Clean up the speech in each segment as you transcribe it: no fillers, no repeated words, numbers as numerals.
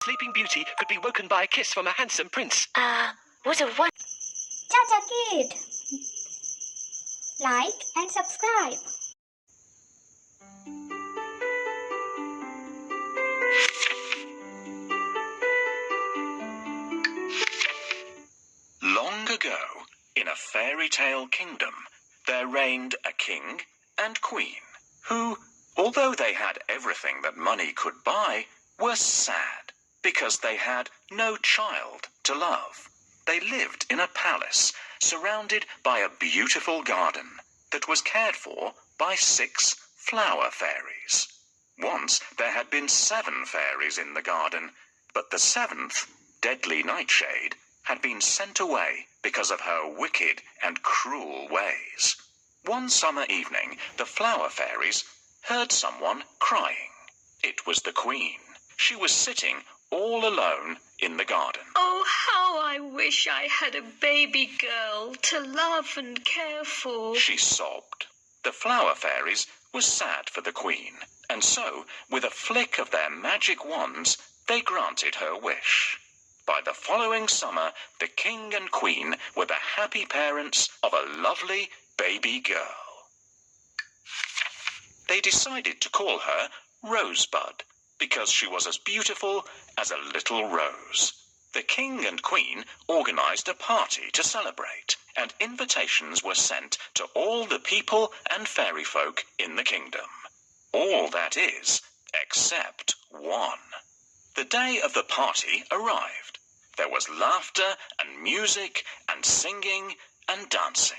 Sleeping Beauty could be woken by a kiss from a handsome prince. What a one. Chacha Kid. Like and subscribe. Long ago, in a fairy tale kingdom, there reigned a king and queen who, although they had everything that money could buy, were sad because they had no child to love. They lived in a palace surrounded by a beautiful garden that was cared for by 6 flower fairies. Once there had been 7 fairies in the garden, but the 7th, Deadly Nightshade, had been sent away because of her wicked and cruel ways. One summer evening, the flower fairies heard someone crying. It was the queen. She was sitting all alone in the garden. Oh, how I wish I had a baby girl to love and care for, she sobbed. The flower fairies were sad for the queen, and so, with a flick of their magic wands, they granted her wish. By the following summer, the king and queen were the happy parents of a lovely baby girl. They decided to call her Rosebud, because she was as beautiful as a little rose. The king and queen organized a party to celebrate, and invitations were sent to all the people and fairy folk in the kingdom. All, that is, except one. The day of the party arrived. There was laughter and music and singing and dancing.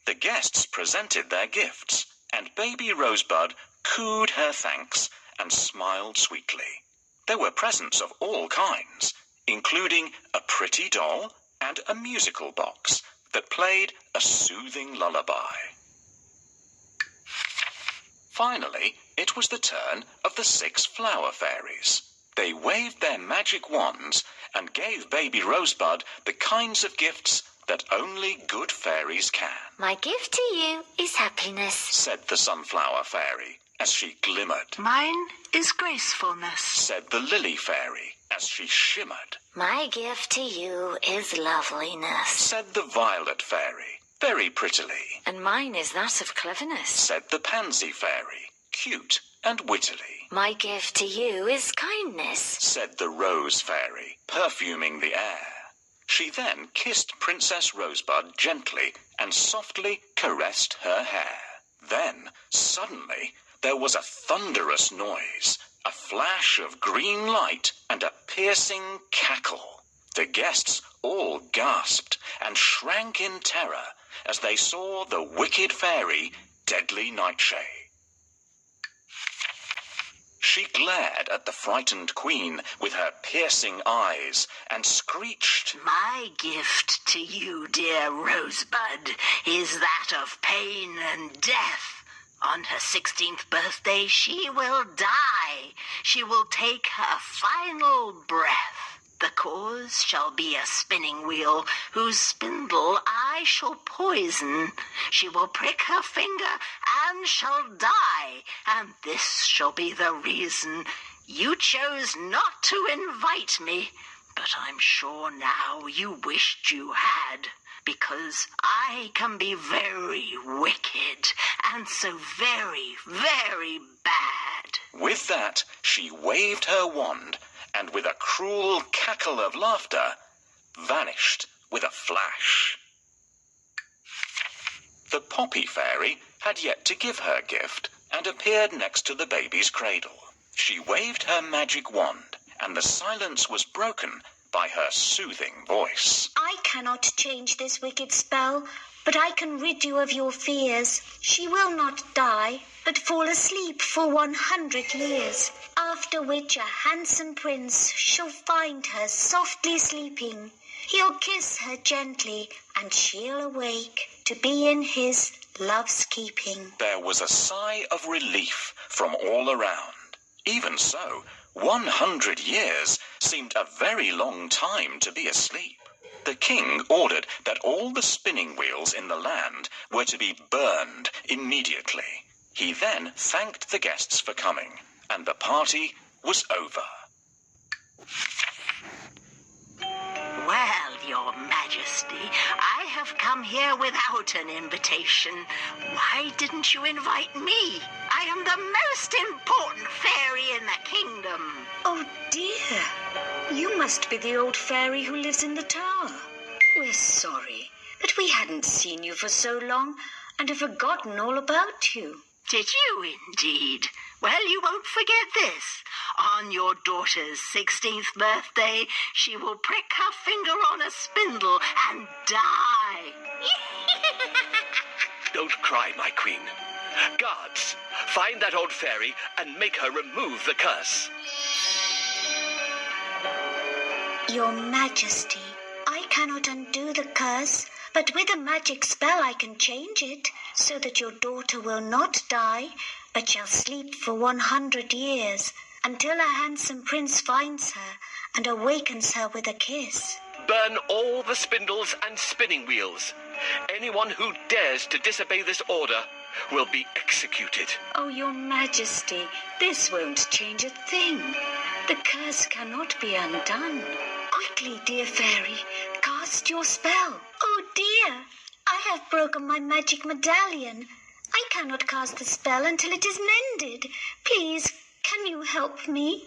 The guests presented their gifts, and baby Rosebud cooed her thanks and smiled sweetly. There were presents of all kinds, including a pretty doll and a musical box that played a soothing lullaby. Finally, it was the turn of the 6 flower fairies. They waved their magic wands and gave baby Rosebud the kinds of gifts that only good fairies can. My gift to you is happiness, said the sunflower fairy as she glimmered. Mine is gracefulness, said the lily fairy as she shimmered. My gift to you is loveliness, said the violet fairy very prettily. And mine is that of cleverness, said the pansy fairy, cute and wittily. My gift to you is kindness, said the rose fairy, perfuming the air. She then kissed Princess Rosebud gently and softly caressed her hair. Then, suddenly, there was a thunderous noise, a flash of green light, and a piercing cackle. The guests all gasped and shrank in terror as they saw the wicked fairy, Deadly Nightshade. She glared at the frightened queen with her piercing eyes and screeched, My gift to you, dear Rosebud, is that of pain and death. On her 16th birthday, she will die. She will take her final breath. The cause shall be a spinning wheel, whose spindle I shall poison. She will prick her finger and shall die, and this shall be the reason you chose not to invite me. But I'm sure now you wished you had, because I can be very wicked and so very, very bad. With that, she waved her wand, and with a cruel cackle of laughter, vanished with a flash. The poppy fairy had yet to give her gift and appeared next to the baby's cradle. She waved her magic wand, and the silence was broken by her soothing voice. I cannot change this wicked spell, but I can rid you of your fears. She will not die, but fall asleep for 100 years, after which a handsome prince shall find her softly sleeping. He'll kiss her gently, and she'll awake to be in his love's keeping. There was a sigh of relief from all around. Even so, 100 years seemed a very long time to be asleep. The king ordered that all the spinning wheels in the land were to be burned immediately. He then thanked the guests for coming, and the party was over. Well, Your Majesty, I have come here without an invitation. Why didn't you invite me? I am the most important fairy in the kingdom. Oh dear, you must be the old fairy who lives in the tower. We're sorry, but we hadn't seen you for so long and have forgotten all about you. Did you indeed? Well, you won't forget this. On your daughter's 16th birthday, she will prick her finger on a spindle and die. Don't cry, my queen. Guards, find that old fairy and make her remove the curse. Your Majesty, I cannot undo the curse, but with a magic spell I can change it, so that your daughter will not die, but shall sleep for 100 years, until a handsome prince finds her and awakens her with a kiss. Burn all the spindles and spinning wheels. Anyone who dares to disobey this order will be executed. Oh, Your Majesty, this won't change a thing. The curse cannot be undone. Quickly, dear fairy, cast your spell. Oh dear, I have broken my magic medallion. I cannot cast the spell until it is mended. Please, can you help me?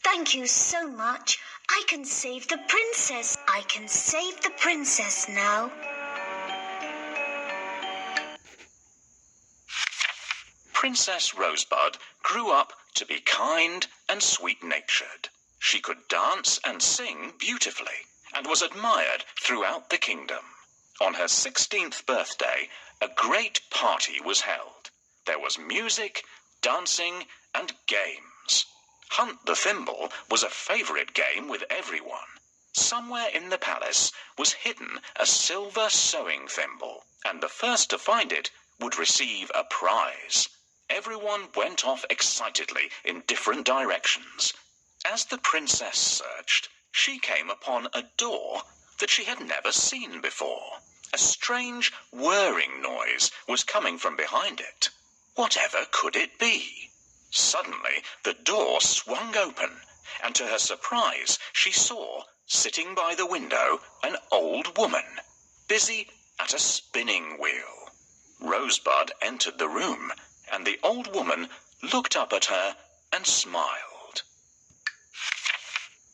Thank you so much. I can save the princess. I can save the princess now. Princess Rosebud grew up to be kind and sweet-natured. She could dance and sing beautifully and was admired throughout the kingdom. On her 16th birthday, a great party was held. There was music, dancing, and games. Hunt the Thimble was a favorite game with everyone. Somewhere in the palace was hidden a silver sewing thimble, and the first to find it would receive a prize. Everyone went off excitedly in different directions. As the princess searched, she came upon a door that she had never seen before. A strange whirring noise was coming from behind it. Whatever could it be? Suddenly, the door swung open, and to her surprise, she saw, sitting by the window, an old woman, busy at a spinning wheel. Rosebud entered the room, and the old woman looked up at her and smiled.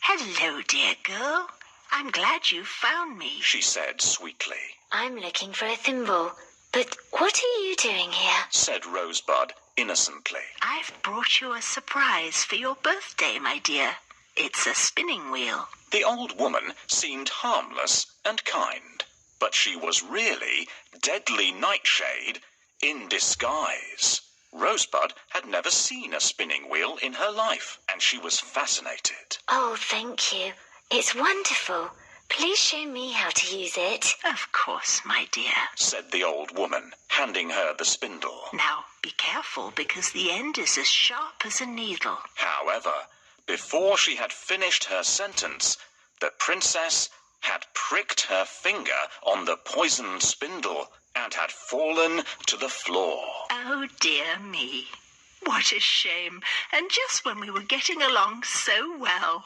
Hello, dear girl. I'm glad you found me, She said sweetly. I'm looking for a thimble. But what are you doing here? Said Rosebud innocently. I've brought you a surprise for your birthday, my dear. It's a spinning wheel. The old woman seemed harmless and kind, but she was really Deadly Nightshade in disguise. Rosebud had never seen a spinning wheel in her life, and she was fascinated. Oh, thank you. It's wonderful. Please show me how to use it. Of course, my dear. Said the old woman, handing her the spindle. Now, be careful, because the end is as sharp as a needle. However, before she had finished her sentence, the princess had pricked her finger on the poisoned spindle and had fallen to the floor. Oh, dear me. What a shame. And just when we were getting along so well.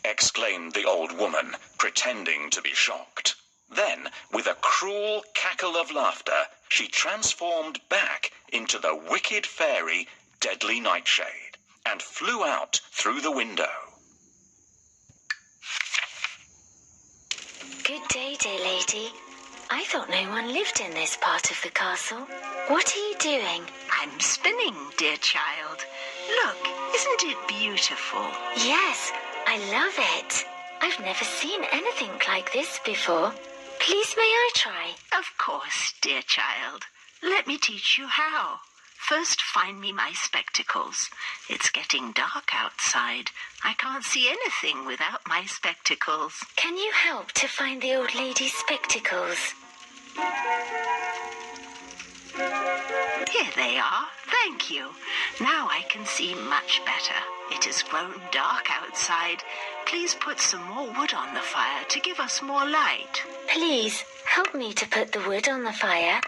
Exclaimed the old woman, pretending to be shocked. Then, with a cruel cackle of laughter, she transformed back into the wicked fairy Deadly Nightshade and flew out through the window. Good day, dear lady. I thought no one lived in this part of the castle. What are you doing? I'm spinning, dear child. Look, isn't it beautiful? Yes, I love it. I've never seen anything like this before. Please, may I try? Of course, dear child. Let me teach you how. first find me my spectacles. It's getting dark outside. I can't see anything without my spectacles. Can you help to find the old lady's spectacles? Here they are. Thank you. Now I can see much better. It has grown dark outside. Please put some more wood on the fire to give us more light. Please, help me to put the wood on the fire.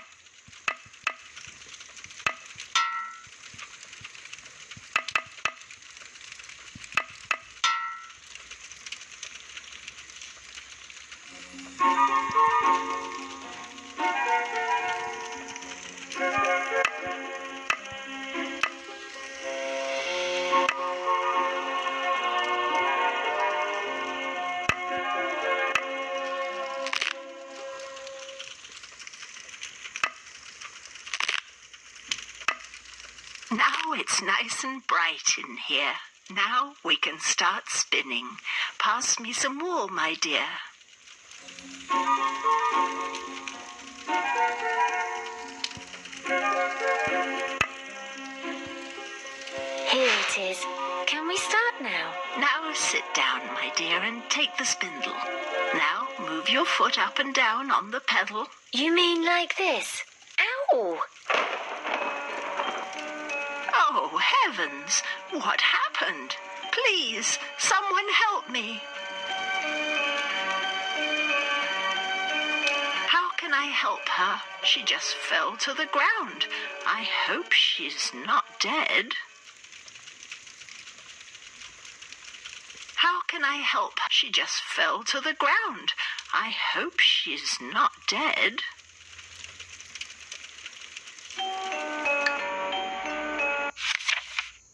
Now it's nice and bright in here. Now we can start spinning. Pass me some wool, my dear. Here it is. Can we start now? Now sit down, my dear, and take the spindle. Now move your foot up and down on the pedal. You mean like this? Ow! Oh, heavens! What happened? Please, someone help me. How can I help her? She just fell to the ground. I hope she's not dead. How can I help her? She just fell to the ground. I hope she's not dead.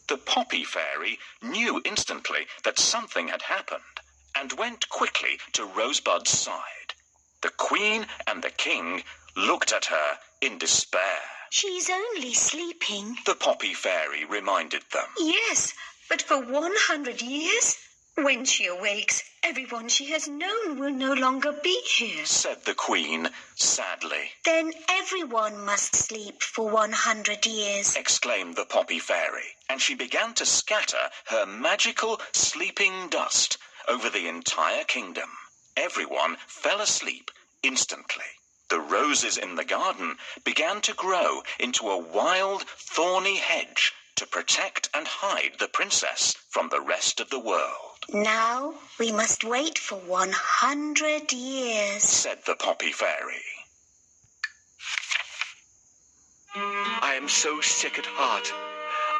The Poppy Fairy knew instantly that something had happened and went quickly to Rosebud's side. The Queen and the King looked at her in despair. She's only sleeping. The Poppy Fairy reminded them. Yes, but for 100 years? When she awakes, everyone she has known will no longer be here. Said the Queen sadly. Then everyone must sleep for 100 years. Exclaimed the Poppy Fairy, and she began to scatter her magical sleeping dust over the entire kingdom. Everyone fell asleep instantly. The roses in the garden began to grow into a wild, thorny hedge to protect and hide the princess from the rest of the world. Now we must wait for 100 years, said the Poppy Fairy. I am so sick at heart.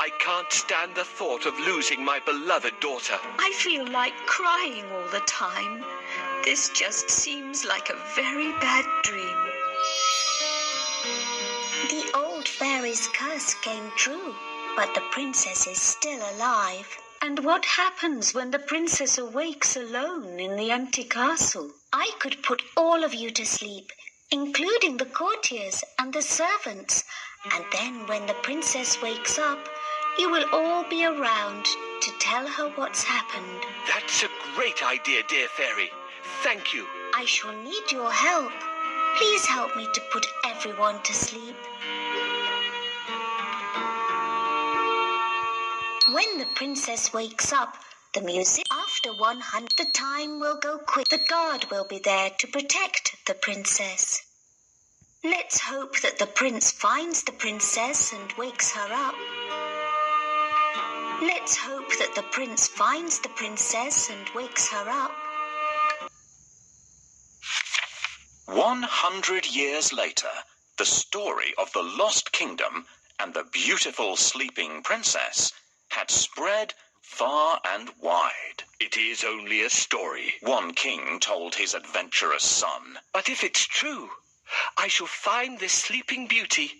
I can't stand the thought of losing my beloved daughter. I feel like crying all the time. This just seems like a very bad dream. The old fairy's curse came true, but the princess is still alive. And what happens when the princess awakes alone in the empty castle? I could put all of you to sleep, including the courtiers and the servants. And then when the princess wakes up, you will all be around to tell her what's happened. That's a great idea, dear fairy. Thank you. I shall need your help. Please help me to put everyone to sleep. When the princess wakes up, the music after 100, the time will go quick. The guard will be there to protect the princess. Let's hope that the prince finds the princess and wakes her up. Let's hope that the prince finds the princess and wakes her up. 100 years later, the story of the Lost Kingdom and the beautiful sleeping princess had spread far and wide. It is only a story. One king told his adventurous son. But if it's true, I shall find this sleeping beauty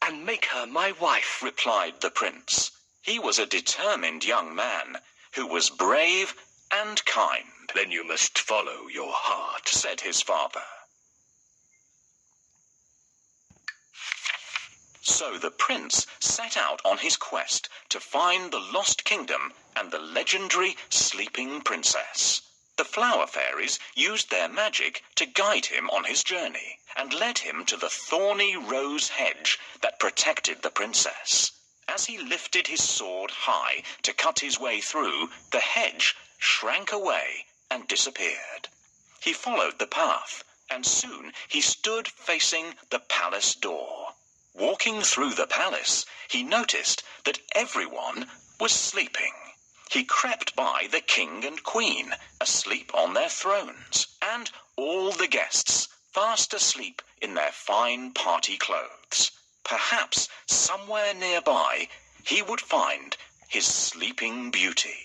and make her my wife, replied the prince. He was a determined young man who was brave and kind. Then you must follow your heart, said his father. So the prince set out on his quest to find the lost kingdom and the legendary sleeping princess. The flower fairies used their magic to guide him on his journey and led him to the thorny rose hedge that protected the princess. As he lifted his sword high to cut his way through, the hedge shrank away and disappeared. He followed the path, and soon he stood facing the palace door. Walking through the palace, he noticed that everyone was sleeping. He crept by the king and queen, asleep on their thrones, and all the guests, fast asleep in their fine party clothes. Perhaps somewhere nearby he would find his sleeping beauty.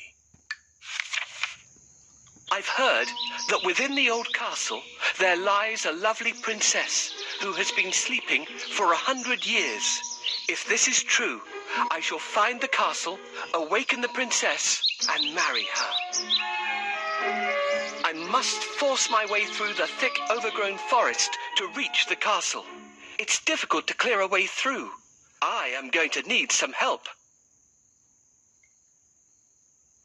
I've heard that within the old castle there lies a lovely princess who has been sleeping for 100 years. If this is true, I shall find the castle, awaken the princess, and marry her. I must force my way through the thick, overgrown forest to reach the castle. It's difficult to clear a way through. I am going to need some help.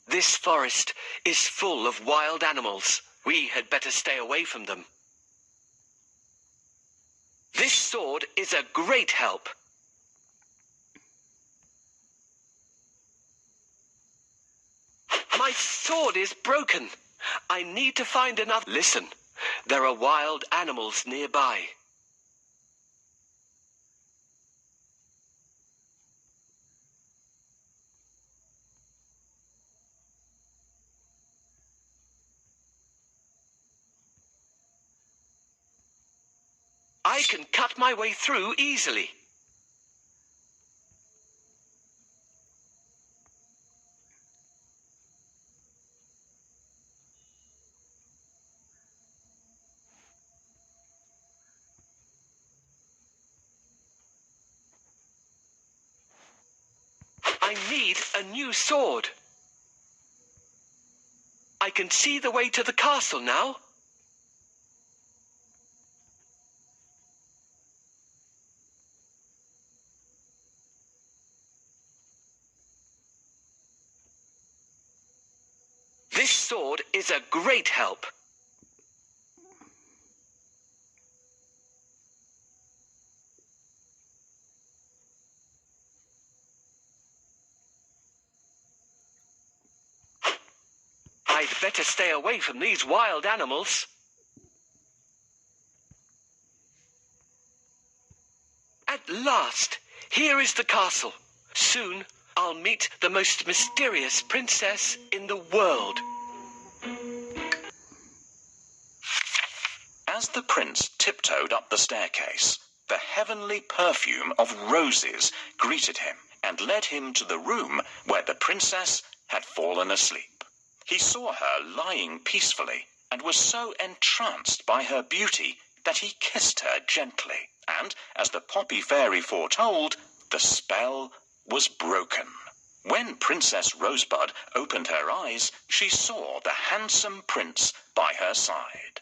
This forest is full of wild animals. We had better stay away from them. This sword is a great help. My sword is broken. I need to find another. Listen, there are wild animals nearby. I can cut my way through easily. I need a new sword. I can see the way to the castle now. This sword is a great help. I'd better stay away from these wild animals. At last, here is the castle. Soon, I'll meet the most mysterious princess in the world. As the prince tiptoed up the staircase, the heavenly perfume of roses greeted him and led him to the room where the princess had fallen asleep. He saw her lying peacefully and was so entranced by her beauty that he kissed her gently, and, as the poppy fairy foretold, the spell was broken. When Princess Rosebud opened her eyes, she saw the handsome prince by her side.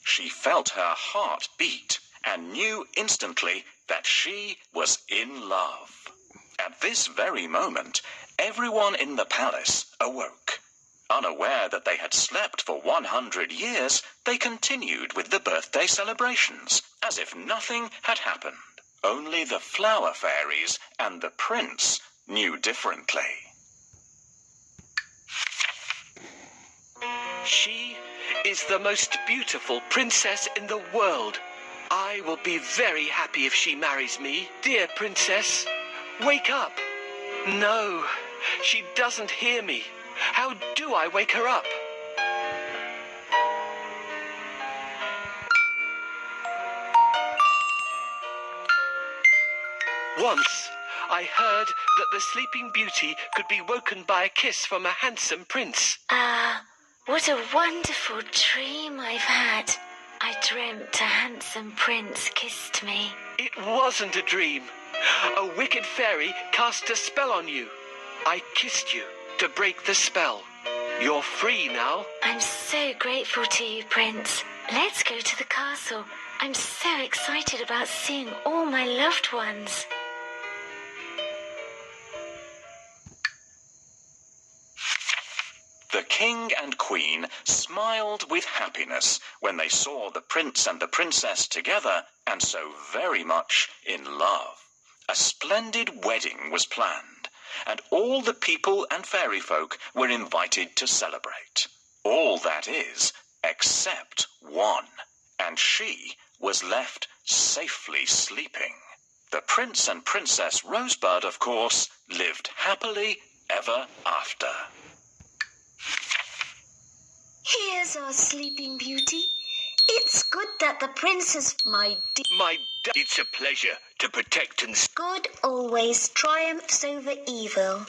She felt her heart beat and knew instantly that she was in love. At this very moment, everyone in the palace awoke. Unaware that they had slept for 100 years, they continued with the birthday celebrations, as if nothing had happened. Only the flower fairies and the prince knew differently. She is the most beautiful princess in the world. I will be very happy if she marries me. Dear princess, wake up. No, she doesn't hear me. How do I wake her up? Once, I heard that the Sleeping Beauty could be woken by a kiss from a handsome prince. What a wonderful dream I've had. I dreamt a handsome prince kissed me. It wasn't a dream. A wicked fairy cast a spell on you. I kissed you to break the spell. You're free now. I'm so grateful to you, Prince. Let's go to the castle. I'm so excited about seeing all my loved ones. The king and queen smiled with happiness when they saw the prince and the princess together and so very much in love. A splendid wedding was planned, and all the people and fairy folk were invited to celebrate. All, that is, except one, and she was left safely sleeping. The prince and princess Rosebud, of course, lived happily ever after. Here's our sleeping beauty. It's good that the princess, It's a pleasure to protect and... good always triumphs over evil.